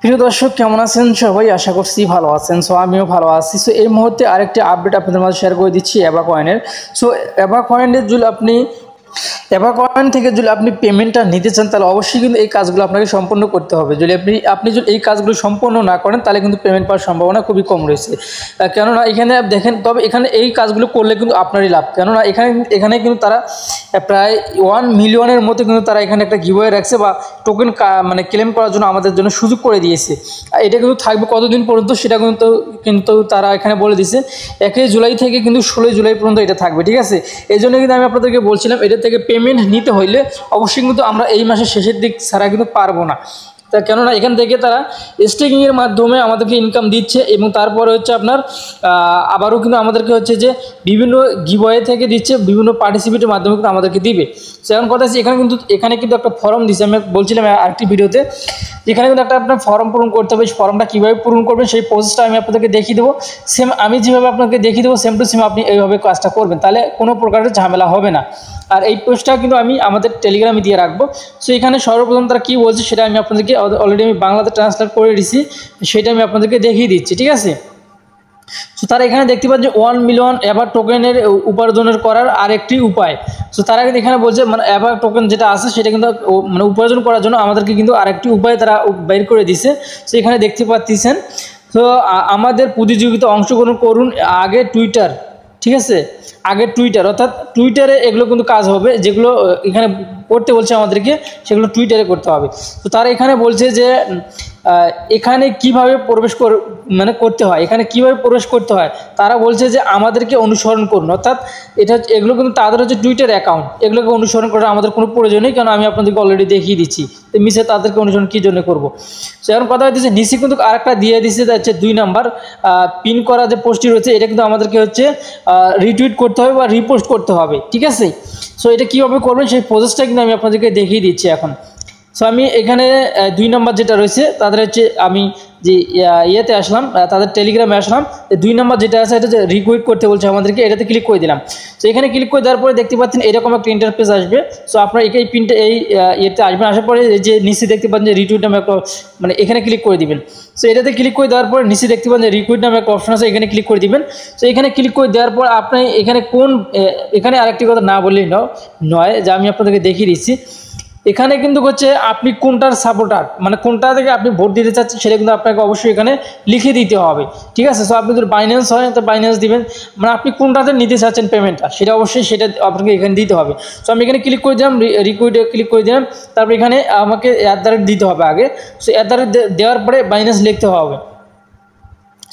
প্রিয় দর্শক কেমন আছেন সবাই? আশা করছি ভালো আছেন। সো আমিও ভালো আছি। সো এই মুহূর্তে আরেকটি আপডেট আপনাদের মাঝে শেয়ার করে দিচ্ছি অ্যাবা কয়েনের। সো অ্যাবা কয়েনের যদি আপনি পেমেন্টটা নিতে চান তাহলে অবশ্যই কিন্তু এই কাজগুলো আপনাকে সম্পূর্ণ করতে হবে। যদি আপনি যদি এই কাজগুলো সম্পূর্ণ না করেন তাহলে কিন্তু পেমেন্ট পাওয়ার সম্ভাবনা খুবই কম রয়েছে। কেননা এখানে দেখেন, তবে এখানে এই কাজগুলো করলে কিন্তু আপনারই লাভ। কেননা এখানে কিন্তু তারা প্রায় 1 মিলিয়নের মতো কিন্তু তারা এখানে একটা গিভওয়ে রাখছে বা টোকেন মানে ক্লেম করার জন্য আমাদের জন্য সুযোগ করে দিয়েছে। এটা কিন্তু থাকবে কতদিন পর্যন্ত সেটা কিন্তু তারা এখানে বলে দিয়েছে 1 জুলাই থেকে কিন্তু 16 জুলাই পর্যন্ত এটা থাকবে। ঠিক আছে, এই জন্য কিন্তু আমি আপনাদেরকে বলছিলাম এটা থেকে পেমেন্ট নিতে হইলে অবশ্যই কিন্তু আমরা এই মাসের শেষের দিক ছাড়া কিন্তু পারবো না। তা কেননা এখান থেকে তারা স্টেকিংয়ের মাধ্যমে আমাদেরকে ইনকাম দিচ্ছে এবং তারপরে হচ্ছে আপনার আবারও কিন্তু আমাদেরকে হচ্ছে যে বিভিন্ন গিভওয়ে থেকে দিচ্ছে, বিভিন্ন পার্টিসিপেটের মাধ্যমে কিন্তু আমাদেরকে দিবে। সেরকম কথা আছে, এখানে কিন্তু একটা ফর্ম দিচ্ছে। আমি বলছিলাম আরেকটি ভিডিওতে, এখানে কিন্তু একটা আপনার ফর্ম পূরণ করতে হবে। ফর্মটা কীভাবে পূরণ করবেন সেই প্রসেসটা আমি আপনাদেরকে দেখিয়ে দেবো। সেম আমি যেভাবে আপনাকে দেখিয়ে দেবো সেম টু সেম আপনি এইভাবে কাজটা করবেন, তাহলে কোনো প্রকারের ঝামেলা হবে না। আর এই পোস্টটা কিন্তু আমি আমাদের টেলিগ্রামে দিয়ে রাখবো। সো এখানে সর্বপ্রথম তারা কী বলছে সেটা আমি আপনাদেরকে অলরেডি আমি বাংলাতে ট্রান্সলেট করে দিচ্ছি, সেটা আমি আপনাদেরকে দেখিয়ে দিচ্ছি। ঠিক আছে, সো তারা এখানে দেখতে পাচ্ছেন যে 1 মিলিয়ন অ্যাবা টোকেনের উপার্জনের করার আরেকটি উপায়। সো তারা কিন্তু এখানে বলছে মানে অ্যাবা টোকেন যেটা আছে সেটা কিন্তু মানে উপার্জন করার জন্য আমাদেরকে কিন্তু আরেকটি উপায় তারা বের করে দিছে। সো এখানে দেখতে পাচ্ছেন, তো আমাদের প্রতিযোগিতা অংশগ্রহণ করুন আগে টুইটার। ঠিক আছে, আগে টুইটার, অর্থাৎ টুইটারে এগুলো কিন্তু কাজ হবে, যেগুলো এখানে করতে বলছে আমাদেরকে সেগুলো টুইটারে করতে হবে। তো তারা এখানে বলছে যে এখানে কিভাবে করতে হয়, এখানে কিভাবে প্রবেশ করতে হয় তারা বলছে যে আমাদেরকে অনুসরণ করুন। অর্থাৎ এগুলো কিন্তু তাদের হচ্ছে টুইটার অ্যাকাউন্ট, এগুলোকে অনুসরণ করার আমাদের কোনো প্রয়োজন নেই, কারণ আমি আপনাদেরকে অলরেডি দেখিয়ে দিচ্ছি। তো মিশে তাদেরকে অনুসরণ কী জন্য করবো। সো এখন কথা হচ্ছে নিচে কিন্তু আরেকটা দিয়ে দিচ্ছে, হচ্ছে 2 নাম্বার পিন করা যে পোস্টটি রয়েছে এটা কিন্তু আমাদেরকে হচ্ছে রিটুইট করতে হবে বা রিপোস্ট করতে হবে। ঠিক আছে, সো এটা কীভাবে করবেন সেই প্রসেসটা কিন্তু আমি আপনাদেরকে দেখিয়ে দিচ্ছি এখন। সো আমি এখানে 2 নম্বর যেটা রয়েছে তাদের হচ্ছে আমি যে ইয়েতে আসলাম, তাদের টেলিগ্রামে আসলাম। 2 নম্বর যেটা আছে এটা যে রিকুইট করতে বলছে আমাদেরকে, এটাতে ক্লিক করে দিলাম। সো এখানে ক্লিক করে দেওয়ার পরে দেখতে পাচ্ছেন এরকম একটা ইন্টারফেস আসবে। সো আপনার এই পিনটা ইয়েতে আসবেন, আসার পরে যে নিচে দেখতে পাচ্ছেন যে রিটুইট নামে একটা মানে এখানে ক্লিক করে দিবেন। সো এটাতে ক্লিক করে দেওয়ার পরে নিচে দেখতে পাচ্ছেন যে রিকুইট নামে একটা অপশন আছে, এখানে ক্লিক করে দিবেন। সো এখানে ক্লিক করে দেওয়ার পর আপনি এখানে আরেকটি কথা না বললেই নয় যে আমি আপনাদেরকে দেখিয়ে দিচ্ছি। এখানে কিন্তু হচ্ছে আপনি কোনটার সাপোর্টার, মানে কোনটা থেকে আপনি ভোট দিতে চাচ্ছেন সেটা কিন্তু আপনাকে অবশ্যই এখানে লিখে দিতে হবে। ঠিক আছে, সো আপনি যদি বাইন্যান্স হয় তো বাইন্যান্স দিবেন, মানে আপনি কোনটাতে নিতে চাচ্ছেন পেমেন্টটা সেটা অবশ্যই সেটা আপনাকে এখানে দিতে হবে। সো আমি এখানে ক্লিক করে দিলাম, রিকুইটে ক্লিক করে দিলাম। তারপর এখানে আমাকে @ দিতে হবে আগে। সো @ দেওয়ার পরে বাইন্যান্স লিখতে হবে।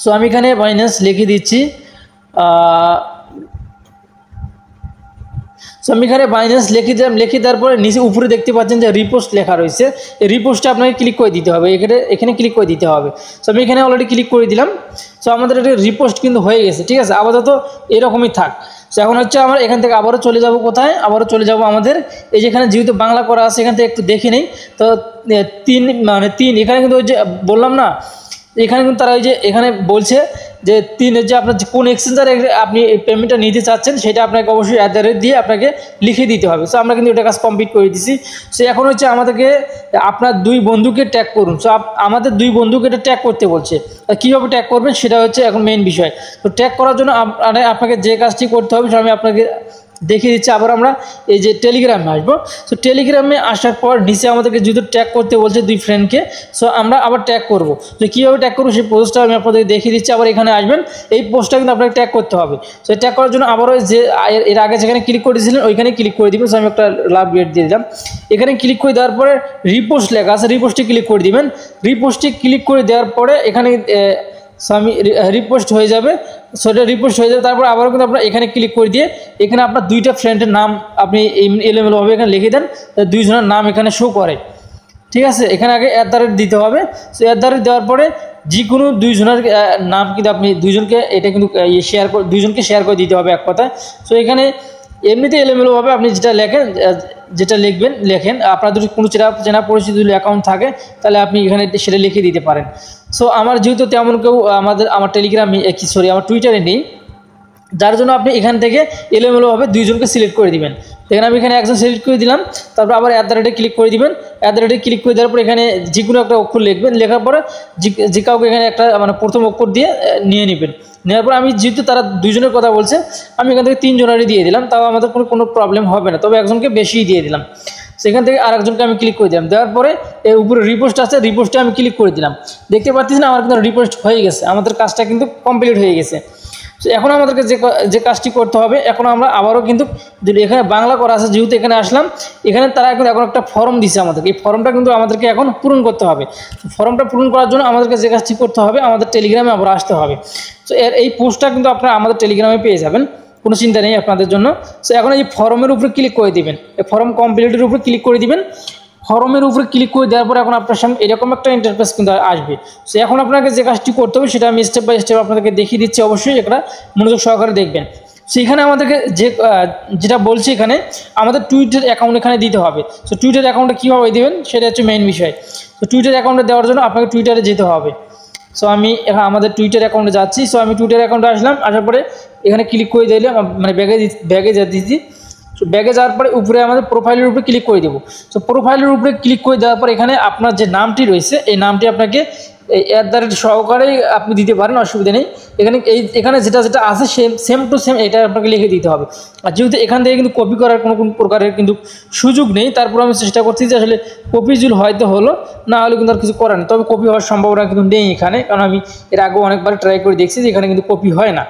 সো আমি এখানে বাইন্যান্স লিখে দিচ্ছি। সো আমি এখানে বাইন্যান্স লিখে দেওয়ার পরে নিচে উপরে দেখতে পাচ্ছেন যে রিপোস্ট লেখা রয়েছে, এই রিপোস্টে আপনাকে ক্লিক করে দিতে হবে, এখানে ক্লিক করে দিতে হবে। সো আমি এখানে অলরেডি ক্লিক করে দিলাম। সো আমাদের এটা রিপোস্ট কিন্তু হয়ে গেছে। ঠিক আছে, আপাতত এরকমই থাক। সো এখন হচ্ছে আমরা এখান থেকে আবারও চলে যাব কোথায়, আবারও চলে যাব আমাদের এই যেখানে যেহেতু বাংলা করা আছে এখান থেকে একটু দেখে নেই। তো 3 এখানে কিন্তু ওই যে বললাম না, এখানে কিন্তু তারা ওই যে এখানে বলছে যে 3 যে আপনার কোন এক্সচেঞ্জারে আপনি পেমেন্টটা নিতে চাচ্ছেন সেটা আপনাকে অবশ্যই @ দিয়ে আপনাকে লিখে দিতে হবে। সো আমরা কিন্তু এটা কাজ কমপ্লিট করে দিছি। সো এখন হচ্ছে আমাদেরকে আপনার 2 বন্ধুকে ট্যাগ করুন। সো আমাদের 2 বন্ধুকে এটা ট্যাগ করতে বলছে, কীভাবে ট্যাগ করবেন সেটা হচ্ছে এখন মেইন বিষয়। তো ট্যাগ করার জন্য আপনাকে যে কাজটি করতে হবে সেটা আমি আপনাকে দেখিয়ে দিচ্ছি। আবার আমরা এই যে টেলিগ্রামে আসবো। সো টেলিগ্রামে আসার পর নিচে আমাদেরকে যদি ট্যাগ করতে বলছে 2 ফ্রেন্ডকে, সো আমরা আবার ট্যাগ করব। তো কীভাবে ট্যাগ করবো সেই পোস্টটা আমি আপনাদেরকে দেখিয়ে দিচ্ছি। আবার এখানে আসবেন, এই পোস্টটা কিন্তু আপনাকে ট্যাগ করতে হবে। সো ট্যাগ করার জন্য আবারও যে এর আগে যেখানে ক্লিক করে দিয়েছিলেন ওইখানে ক্লিক করে দিবেন। সো আমি একটা লাভ গেট দিয়ে দিলাম। এখানে ক্লিক করে দেওয়ার পরে রিপোস্ট লেখা আছে, রিপোস্টে ক্লিক করে দিবেন। রিপোস্টে ক্লিক করে দেওয়ার পরে এখানে আমি রিপোস্ট হয়ে যাবে। সো এটা রিপোস্ট হয়ে যাবে। তারপর আবারও কিন্তু আপনার এখানে ক্লিক করে দিয়ে এখানে আপনার 2টা ফ্রেন্ডের নাম আপনি এলোমেলোভাবে এখানে লিখে দেন, 2 জনের নাম এখানে শো করে। ঠিক আছে, এখানে আগে @ দিতে হবে। সো @ দেওয়ার পরে যে কোনো 2 জনের নাম কিন্তু আপনি 2 জনকে এটা কিন্তু শেয়ার করে 2 জনকে শেয়ার করে দিতে হবে এক কথায়। সো এখানে এমনিতে এলোমেলোভাবে আপনি যেটা লেখেন আপনার যদি কোনো চেনা পরিচিত অ্যাকাউন্ট থাকে তাহলে আপনি এখানে সেটা লিখে দিতে পারেন। সো আমার যেহেতু তেমন কেউ আমার টেলিগ্রামে আমার টুইটারে নেই, যার জন্য আপনি এখান থেকে এলোমেলোভাবে দুইজনকে সিলেক্ট করে দিবেন। দেখেন আমি এখানে একজন সিলেক্ট করে দিলাম, তারপর আবার @এ ক্লিক করে দিবেন। @এ ক্লিক করে দেওয়ার পর এখানে যে কোনো একটা অক্ষর লিখবেন, লেখার পরে যে কাউকে এখানে একটা মানে প্রথম অক্ষর দিয়ে নিয়ে নেবেন। নেওয়ার পর আমি যেহেতু তারা দুইজনের কথা বলছে, আমি এখান থেকে 3 জনেরই দিয়ে দিলাম, তাও আমাদের কোনো প্রবলেম হবে না, তবে একজনকে বেশিই দিয়ে দিলাম। সেখান থেকে আরেকজনকে আমি ক্লিক করে দিলাম। দেওয়ার পরে এই উপরে রিপোস্ট আছে, রিপোস্টে আমি ক্লিক করে দিলাম। দেখতে পাচ্ছি না আমার কিন্তু রিপোস্ট হয়ে গেছে, আমাদের কাজটা কিন্তু কমপ্লিট হয়ে গেছে। তো এখন আমাদেরকে যে কাজটি করতে হবে, এখন আমরা আবারও কিন্তু যদি এখানে বাংলা করা আছে, যেহেতু এখানে আসলাম, এখানে তারা কিন্তু এখন একটা ফর্ম দিছে আমাদেরকে, এই ফর্মটা কিন্তু আমাদেরকে এখন পূরণ করতে হবে। ফর্মটা পূরণ করার জন্য আমাদেরকে যে কাজটি করতে হবে, আমাদের টেলিগ্রামে আবার আসতে হবে। তো এই পোস্টটা কিন্তু আপনারা আমাদের টেলিগ্রামে পেয়ে যাবেন, কোনো চিন্তা নেই আপনাদের জন্য। সো এখন এই ফর্মের উপরে ক্লিক করে দিবেন, এই ফর্ম কমপ্লিটের উপরে ক্লিক করে দিবেন। ফর্মের উপরে ক্লিক করে দেওয়ার পরে এখন আপনার সামনে এরকম একটা ইন্টারফেস কিন্তু আসবে। সো এখন আপনাকে যে কাজটি করতে হবে সেটা আমি স্টেপ বাই স্টেপ আপনাদেরকে দেখিয়ে দিচ্ছি, অবশ্যই এটা মনোযোগ সহকারে দেখবেন। সো এখানে আমাদেরকে যেটা বলছি, এখানে আমাদের টুইটার অ্যাকাউন্ট এখানে দিতে হবে। সো টুইটার অ্যাকাউন্টে কীভাবে দেবেন সেটা হচ্ছে মেইন বিষয়। তো টুইটার অ্যাকাউন্টে দেওয়ার জন্য আপনাকে টুইটারে যেতে হবে। সো আমি এখন আমাদের টুইটার অ্যাকাউন্টে যাচ্ছি। সো আমি টুইটার অ্যাকাউন্টে আসলাম, আসার পরে এখানে ক্লিক করে দিলে মানে ব্যাগে দিচ্ছি। সো ব্যাগে যাওয়ার পরে উপরে আমাদের প্রোফাইলের উপরে ক্লিক করে দেবো। সো প্রোফাইলের উপরে ক্লিক করে দেওয়ার পর এখানে আপনার যে নামটি রয়েছে, এই নামটি আপনাকে এই সহকারেই আপনি দিতে পারেন, অসুবিধা নেই। এখানে যেটা আছে সেম টু সেম এটা আপনাকে লিখে দিতে হবে। আর যেহেতু এখান থেকে কিন্তু কপি করার কোনো প্রকারের কিন্তু সুযোগ নেই, তারপর আমি চেষ্টা করছি যে আসলে কপি জুল হয়তো হলো, না হলে কিন্তু আর কিছু করার নেই। তবে কপি হওয়ার সম্ভাবনা কিন্তু নেই এখানে, কারণ আমি এর আগেও অনেকবার ট্রাই করে দেখছি যে এখানে কিন্তু কপি হয় না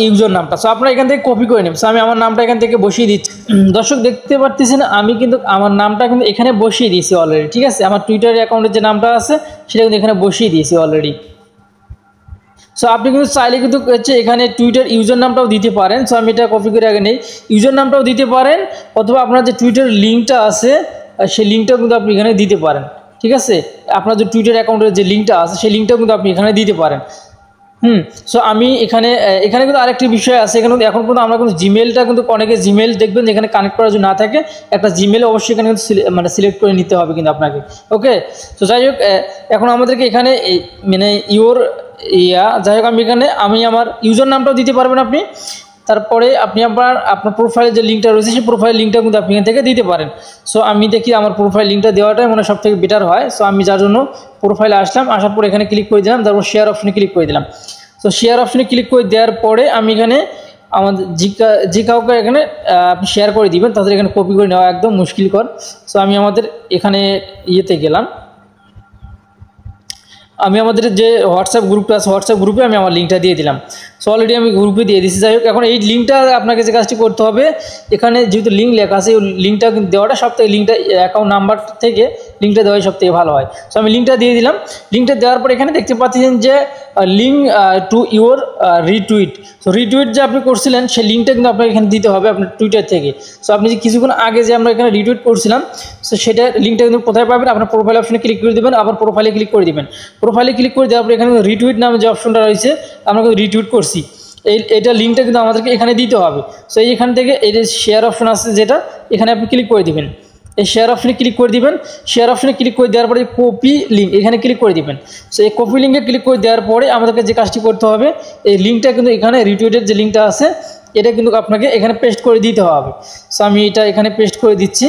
ইউজার নামটা। সো আপনারা এখান থেকে কপি করে নেবেন। সো আমি আমার নামটা এখান থেকে বসিয়ে দিচ্ছি। দর্শক দেখতে পারতেছেন আমি কিন্তু আমার নামটা কিন্তু এখানে বসিয়ে দিয়েছি অলরেডি, ঠিক আছে। আমার টুইটার অ্যাকাউন্টের যে নামটা আছে সেটা কিন্তু এখানে বসিয়ে দিয়েছি অলরেডি। সো আপনি কিন্তু চাইলে কিন্তু হচ্ছে এখানে টুইটার ইউজার নামটাও দিতে পারেন। সো আমি এটা কপি করে আগে নেই, ইউজার নামটাও দিতে পারেন, অথবা আপনার যে টুইটার লিঙ্কটা আছে সেই লিঙ্কটাও কিন্তু আপনি এখানে দিতে পারেন, ঠিক আছে। আপনার যে টুইটার অ্যাকাউন্টের যে লিঙ্কটা আছে সেই লিঙ্কটাও কিন্তু আপনি এখানে দিতে পারেন। সো আমি এখানে কিন্তু আরেকটি বিষয় আছে, এখানে কিন্তু এখন কিন্তু আমরা কিন্তু জিমেলটা কিন্তু অনেকে জিমেল দেখবেন যেখানে কানেক্ট করা যদি না থাকে, একটা জিমেল অবশ্যই এখানে কিন্তু মানে সিলেক্ট করে নিতে হবে কিন্তু আপনাকে। ওকে, তো যাই হোক এখন আমাদেরকে এখানে মানে যাই হোক আমি আমার ইউজার নামটাও দিতে পারবেন আপনি। তারপরে আপনি আপনার প্রোফাইলের যে লিঙ্কটা রয়েছে সেই প্রোফাইল লিঙ্কটা কিন্তু আপনি এখান থেকে দিতে পারেন। সো আমি দেখি আমার প্রোফাইল লিঙ্কটা দেওয়াটাই মানে সব থেকে বেটার হয়। সো আমি যার জন্য প্রোফাইলে আসলাম, আসার পর এখানে ক্লিক করে দিলাম, তারপর শেয়ার অপশনে ক্লিক করে দিলাম। সো শেয়ার অপশনে ক্লিক করে দেওয়ার পরে আমি এখানে আমাদের যে কাউকে এখানে আপনি শেয়ার করে দিবেন, তাদের এখানে কপি করে নেওয়া একদম মুশকিলকর। সো আমি আমাদের এখানে ইয়েতে গেলাম, আমি আমাদের যে হোয়াটসঅ্যাপ গ্রুপটা আছে হোয়াটসঅ্যাপ গ্রুপে আমি আমার লিঙ্কটা দিয়ে দিলাম। সো অলরেডি আমি গ্রুপে দিয়ে দিচ্ছি। যাই হোক এখন এই লিঙ্কটা আপনাকে যে কাজটি করতে হবে, এখানে যেহেতু লিঙ্ক লেখা আছে ওই লিঙ্কটা দেওয়াটা সবথেকে লিঙ্কটা অ্যাকাউন্ট নাম্বার থেকে লিঙ্কটা দেওয়াই সবথেকে ভালো হয়। সো আমি লিঙ্কটা দিয়ে দিলাম। লিঙ্কটা দেওয়ার পর এখানে দেখতে পাচ্ছেন যে link to your retweet. So retweet যে আপনি করছিলেন সেই লিঙ্কটা কিন্তু আপনাকে এখানে দিতে হবে আপনার টুইটার থেকে। সো আপনি যে কিছুক্ষণ আগে যে আমরা এখানে রিটুইট করছিলাম, সো সেটা লিঙ্কটা কিন্তু কোথায় পাবেন, আপনার প্রোফাইল অপশনে ক্লিক করে দেবেন, আবার প্রোফাইলে ক্লিক করে দেবেন। প্রোফাইলে ক্লিক করে দেওয়ার পর এখানে রিটুইট নামে যে অপশনটা রয়েছে আমরা কিন্তু রিটুইট করছি, এইটা লিঙ্কটা কিন্তু আমাদেরকে এখানে দিতে হবে। সো এইখান থেকে এই যে শেয়ার অপশন আছে যেটা, এখানে আপনি ক্লিক করে দিবেন, এই শেয়ার অপশনে ক্লিক করে দিবেন। শেয়ার অপশনে ক্লিক করে দেওয়ার পরে কপি লিঙ্ক এখানে ক্লিক করে দিবেন। সো এই কপি লিঙ্কে ক্লিক করে দেওয়ার পরে আমাদেরকে যে কাজটি করতে হবে, এই লিঙ্কটা কিন্তু এখানে রিটুইটের যে লিঙ্কটা আছে এটা কিন্তু আপনাকে এখানে পেস্ট করে দিতে হবে। সো আমি এটা এখানে পেস্ট করে দিচ্ছি।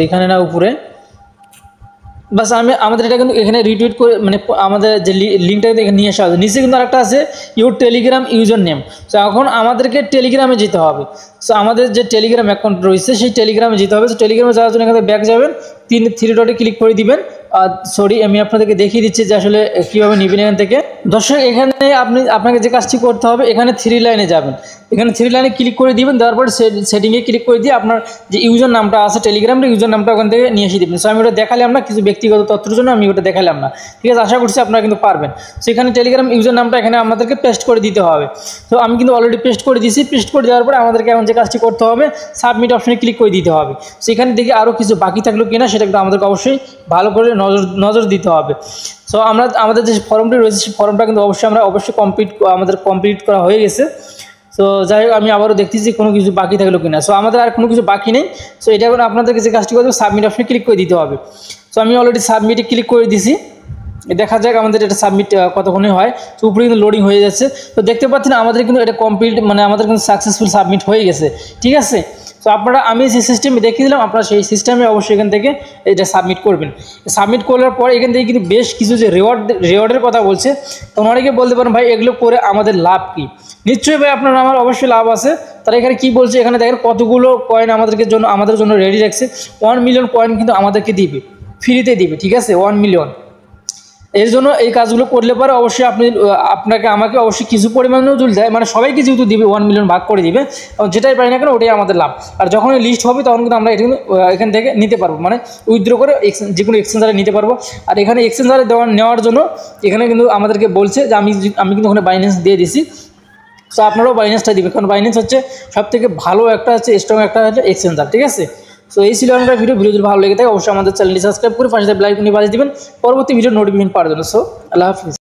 এখানে না উপরে, বাস আমাদের এটা কিন্তু এখানে রিটুইট করে মানে আমাদের যে লিঙ্কটা কিন্তু এখানে নিয়ে আসা হবে। নিচে কিন্তু আরেকটা আছে your Telegram user name. So এখন আমাদেরকে টেলিগ্রামে যেতে হবে। সো আমাদের যে টেলিগ্রাম অ্যাকাউন্ট রয়েছে সেই টেলিগ্রামে যেতে হবে। সো টেলিগ্রামে যাওয়ার জন্য এখানে ব্যাক যাবেন, 3 ডটে ক্লিক করে দিবেন। আমি আপনাদেরকে দেখিয়ে দিচ্ছি যে আসলে কীভাবে নেবেন এখান থেকে। দর্শক এখানে আপনাকে যে কাজটি করতে হবে, এখানে 3 লাইনে যাবেন, এখানে 3 লাইনে ক্লিক করে দিবেন। দেওয়ার পরে সেটিংয়ে ক্লিক করে দিয়ে আপনার যে ইউজার নামটা আছে টেলিগ্রামের ইউজার নামটা ওখান থেকে নিয়ে এসে দেবেন। সো আমি ওটা দেখালাম না, কিছু ব্যক্তিগত তথ্যের জন্য আমি ওটা দেখালাম না, ঠিক আছে। আশা করছি আপনারা কিন্তু পারবেন। সো এখানে টেলিগ্রাম ইউজার নামটা এখানে আমাদেরকে পেস্ট করে দিতে হবে। তো আমি কিন্তু অলরেডি পেস্ট করে দিয়েছি। পেস্ট করে দেওয়ার পরে আমাদেরকে এখন যে কাজটি করতে হবে, সাবমিট অপশনে ক্লিক করে দিতে হবে। সেখানে দেখি আরও কিছু বাকি থাকলো কিনা সেটা কিন্তু আমাদেরকে অবশ্যই ভালো করে নজর দিতে হবে। সো আমাদের যে ফর্মটি রয়েছে সেই ফর্মটা কিন্তু অবশ্যই কমপ্লিট করা হয়ে গেছে। সো যাই হোক আমি আবারও দেখতেছি কোনো কিছু বাকি থাকলো কিনা। সো আমাদের আর কোনো কিছু বাকি নেই। সো এটা এখন আপনাদেরকে যে কাজটি করতে হবে, সাবমিট অপশনে ক্লিক করে দিতে হবে। সো আমি অলরেডি সাবমিটে ক্লিক করে দিছি। দেখা যাক আমাদের এটা সাবমিট কতক্ষণে হয়। তো উপরে কিন্তু লোডিং হয়ে যাচ্ছে। তো দেখতে পাচ্ছেন আমাদের কিন্তু এটা কমপ্লিট, মানে আমাদের কিন্তু সাকসেসফুল সাবমিট হয়ে গেছে, ঠিক আছে। তো আপনারা, আমি যে সিস্টেমে দেখিয়ে দিলাম, আপনারা সেই সিস্টেমে অবশ্যই এখান থেকে এটা সাবমিট করবেন। সাবমিট করার পর এখান থেকে কিন্তু বেশ কিছু যে রেওয়ার্ডের কথা বলছে, তো অনেকে বলতে পারেন ভাই এগুলো করে আমাদের লাভ কী? নিশ্চয়ই ভাই আপনার আমার অবশ্যই লাভ আছে। তারা এখানে কী বলছে, এখানে দেখেন কতগুলো কয়েন আমাদের জন্য রেডি রাখছে। 1 মিলিয়ন কয়েন কিন্তু আমাদেরকে দিবে, ফ্রিতে দিবে, ঠিক আছে, 1 মিলিয়ন। এর জন্য এই কাজগুলো করলে পরে অবশ্যই আমাকে অবশ্যই কিছু পরিমাণেও যদি দেয়, মানে সবাইকে যেহেতু দিবে 1 মিলিয়ন ভাগ করে দিবে, যেটাই পারি না কেন ওটাই আমাদের লাভ। আর যখন লিস্ট হবে তখন কিন্তু আমরা এখান থেকে নিতে পারবো, মানে উইথড্র করে যে কোনো এক্সচেঞ্জারে নিতে পারবো। আর এখানে এক্সচেঞ্জারে নেওয়ার জন্য এখানে কিন্তু আমাদেরকে বলছে যে আমি কিন্তু ওখানে বাইন্যান্স দিয়ে দিছি। তো আপনারাও বাইন্যান্সটা দিবেন, কারণ বাইন্যান্স হচ্ছে সবথেকে ভালো একটা হচ্ছে স্ট্রং একটা হচ্ছে এক্সচেঞ্জার, ঠিক আছে। তো এই ছিল আমার ভিডিও যদি ভালো লেগে থাকে অবশ্যই আমাদের চ্যানেলটি সাবস্ক্রাইব করে পাশে বেল আইকনটি বাজিয়ে দিবেন পরবর্তী ভিডিও নোটিফিকেশন পাওয়ার জন্য। সো আল্লাহ হাফিজ।